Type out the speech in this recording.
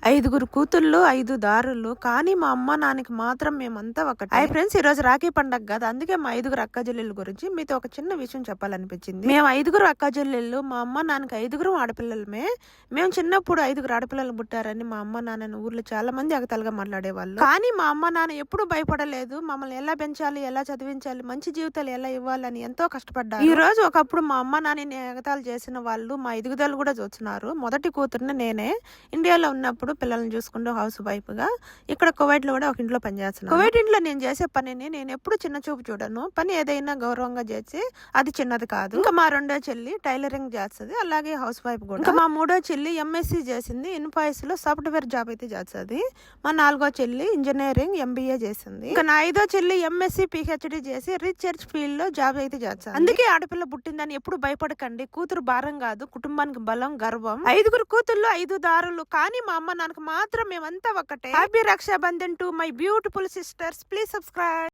ఐదుగురు కూతుళ్ళు 5 దారులు, కానీ మా అమ్మ నాన్నకి మాత్రం మేమంతా ఒకటే. హాయ్ ఫ్రెండ్స్, ఈ రోజు రాఖీ పండగ కదా, అందుకే మా 5గురు అక్క చెల్లెళ్ళ గురించి మీతో ఒక చిన్న విషయం చెప్పాలనిపించింది. మేము 5గురు అక్క చెల్లెళ్ళు, మా అమ్మ నాన్నకి 5గురు ఆడపిల్లలమే. మేము చిన్నప్పుడు 5గురు ఆడపిల్లలు పుట్టారని మా అమ్మ నాన్నని ఊర్లో చాలా మంది అగతలుగా మాట్లాడేవాళ్ళు. కానీ మా అమ్మ నాన్న ఎప్పుడు భయపడలేదు. మమ్మల్ని ఎలా పెంచాలి, ఎలా చదివించాలి, మంచి జీవితాలు ఎలా ఇవ్వాలని ఎంతో కష్టపడ్డారు. ఈ రోజు ఒకప్పుడు మా అమ్మ నాన్నని ఎగతాలు చేసిన వాళ్ళు మా 5గుదలు కూడా చూస్తున్నారు. మొదటి కూతురుని నేనే. ఇండియాలో ఉన్నప్పుడు పిల్లల్ని చూసుకుంటూ హౌస్ వైఫ్ గా ఇక్కడ కువైట్ లో కూడా ఒక ఇంట్లో పనిచేస్తున్నాను. కువైట్ ఇంట్లో నేను చేసే పనిని నేను ఎప్పుడు చిన్న చూపు చూడను. పని ఏదైనా గౌరవంగా చేసి అది చిన్నది కాదు. ఇంకా మా రెండో చెల్లి టైలరింగ్ చేస్తుంది, అలాగే హౌస్ వైఫ్ కూడా. ఇంకా మా మూడో చెల్లి ఎంఎస్సి చేసింది, ఇన్ఫాయిస్ లో సాఫ్ట్వేర్ జాబ్ అయితే చేస్తుంది. మా నాలుగో చెల్లి ఇంజనీరింగ్ ఎంబీఏ చేసింది. ఇంకా నా ఐదో చెల్లి ఎంఎస్సి పిహెచ్డి చేసి రీసెర్చ్ ఫీల్డ్ లో జాబ్ అయితే చేస్తుంది. అందుకే ఆడపిల్ల పుట్టిందని ఎప్పుడు భయపడకండి. కూతురు భారం కాదు, కుటుంబానికి బలం, గర్వం. 5గురు కూతుళ్ళు 5 దారులు, కానీ మా అమ్మ నాన్నకు మాత్రం మేమంతా ఒకటే. Happy Rakshabandhan to my beautiful sisters. Please subscribe.